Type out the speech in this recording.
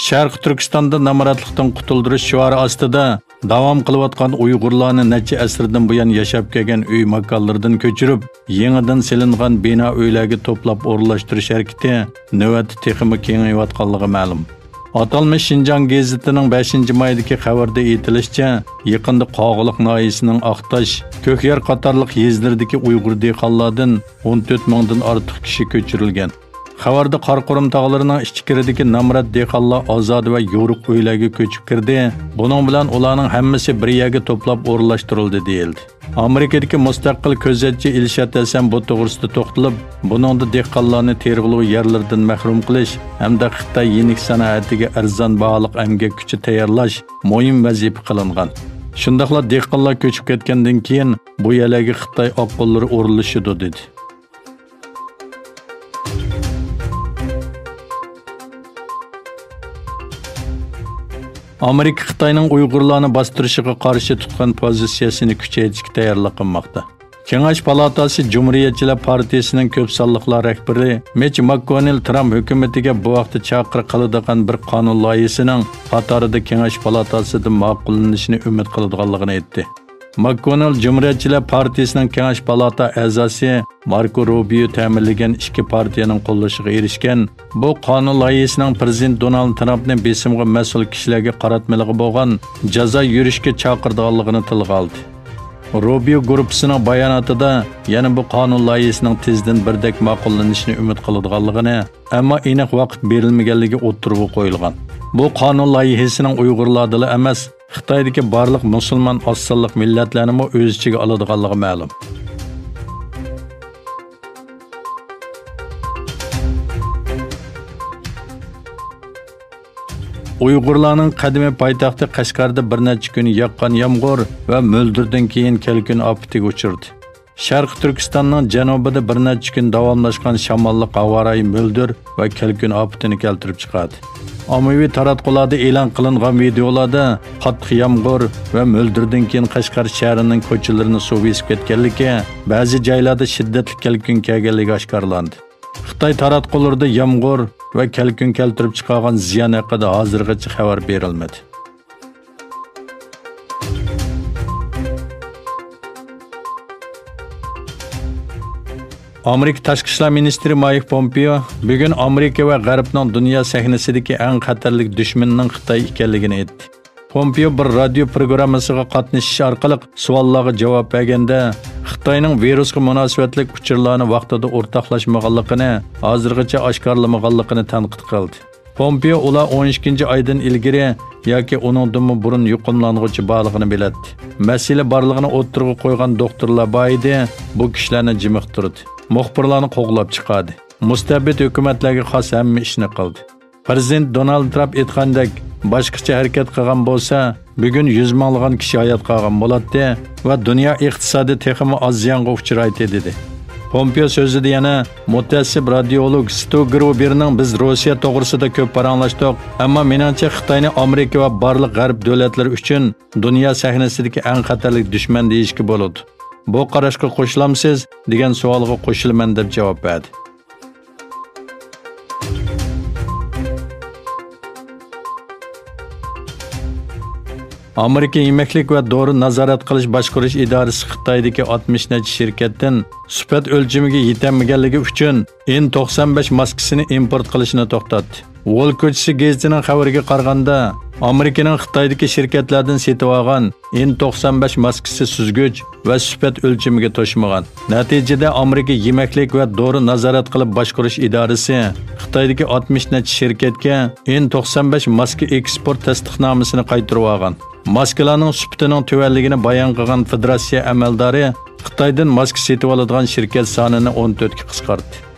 Sharq Turkistonda namoratlikdan qutuldirish shiori ostida davom qilayotgan Uyg'urlarni necha asrdan buyon yashab kelgan uy makonlaridan ko'chirib, yangidan silingan bino uylarga to'plab o'rnalashtirish harakati navbatda texmi kengayotganligi ma'lum. Atalmış Şinjan gazetining 5-maydagi xabarda aytilishicha, yaqinda Qo'g'liq noyisining Aqtash, Ko'kyar qatorliq yezlaridagi Uyg'ur dehqonlardan 14 mingdan ortiq kishi ko'chirilgan. Xabarda Qorqurum tog'larining ichkiridagi namrat dehqonlar ozod va yo'riq uylarga ko'chib kirdi. Buning bilan ularning hammasi bir yerga to'plab o'rnashtirildi deyildi. Amerikadagi mustaqil ko'zatchi Ilshat Hasan bu to'g'risida to'xtalib, buningda dehqonlarni terg'ilov yerlardan mahrum qilish hamda Xitoy yenik sanoatiga arzon baholiq emgak kuchi tayyorlash muhim vazifa qilingan. Shundaqla dehqonlar ko'chib ketgandan keyin bu yerlarga Xitoy oqqo'llari o'rnashidi dedi. Amerika Xitoyning Uyg'urlarni bostirishiga qarshi tutgan pozitsiyasini kuchaytirishga tayyorlik qilmoqda. Kengash palatasi Cumhuriyetçiler Partiyasining ko'p sonliqlar rahbari Mitch McConnell Trump hukumatiga bu vaqtda chaqiriq qiladigan bir qonun loyihasining qatorida Kengash palatasida ma'qullanishini umid qiladiganligini aytdi. McConnell Cumhuriyetçiler Partiyasining Kengash palata a'zosi Marco Rubio ta'minlagan ikki partiyaning qo'llashiga erishgan bu qonun loyihasining prezident Donald Trumpning besimga mas'ul kishilarga qaratmaligi bo'lgan jazo yurishga chaqirdiganligini tilga oldi. Rubio guruhining bayonotida yana bu qonun loyihasining tezdan birdek ma'qullanishini umid qiladiganligini, ammo aniq vaqt berilmaganligi o'ttirib qo'yilgan. Bu qonun loyihasining Uyg'urlarga emas, Xitoydagi barliq musulmon ossonliq millatlarni o'z ichiga oladiganligi ma'lum. Uyg'urlarning qadimiy poytaxti Qashqarda bir necha kun yoqqan yomg'ir va mo'ldirdan keyin kelkun ofatiga uchirdi. Sharq Turkistonning janubida bir necha kun davomlashgan shamolli havoyi mo'ldir va kelkun ofatini keltirib chiqadi. Ommaviy taratqularda e'lon qilingan videolarda qattiq yomg'ir va mo'ldirdan keyin Qashqar shahrining ko'chalarini suv besib ketganligi, ba'zi joylarda shiddatli kelkun kelganligi oshkorlandi. Xitoy taratqularida yomg'ir va kelkun keltirib chiqargan ziyon haqida hozirgacha xabar berilmadi. Amerika Tashqi ishlar ministri Mike Pompeo bugun Amerika va G'arbning dunyo sahnasidagi eng xatarli dushmanning Xitoy ekanligini aytdi. Pompeo bir radio programmasiga qatnashish orqali savollarga javob berganda Xitoyning virusga munosabatli uchurlarni vaqtida o'rtoqlashmaganligini, hozirgacha oshkorlamaganligini tanqid qildi. Pompeo ular 12-oydan ilgari yoki uningdan burun yuqumlanuvchi borligini biladi. Masala borligini o'ttirg'i qo'ygan doktorlar bor edi, bu kishilarni jimiqtirdi. Muxbirlarni qo'g'lab chiqardi. Mustabid hukumatlarga xos hamma ishni qildi. Prezident Donald Trump aytgandek, boshqacha harakat qilgan bo'lsa, bugun 100 minglagan kishi hayot qolgan bo'ladi va dunyo iqtisodi texmi oz ziyonga uchraydi dedi. Pompeo so'zida yana mutassib radiolog Stu Gruberning biz Rossiya to'g'risida ko'p paranglashdik, ammo menimcha Xitoyni Amerika va barliq g'arb davlatlari uchun dunyo sahnasidagi eng xatarli dushman deyishga bo'ladi. Bu qarashga qo'shilamsiz degan savolga qo'shilaman deb javob berdi. Amerika Yemeklik va Dori nazorat qilish boshqarish idorasi Xitoydagi 60 necha shirkatdan sifat o'lchamiga yetmaganligi uchun N95 maskasini import qilishni to'xtatdi. Wall ko'chasi gazetining xabariga qaraganda, Amerikaning Xitoydagi shirkatlardan setib olgan N95 maskasi suzgich va sifat o'lchamiga to'shmagan. Natijada Amerika Yemeklik va Dori nazorat qilib boshqarish idorasi Xitoydagi 60 necha shirkatga N95 maska eksport tasdiqnomasini qaytarib olgan. Maskalarning sifatining tuvanligini bayon qilgan federatsiya amaldori Xitoydan maska setib oladigan shirkat sonini 14 ga qisqartdi.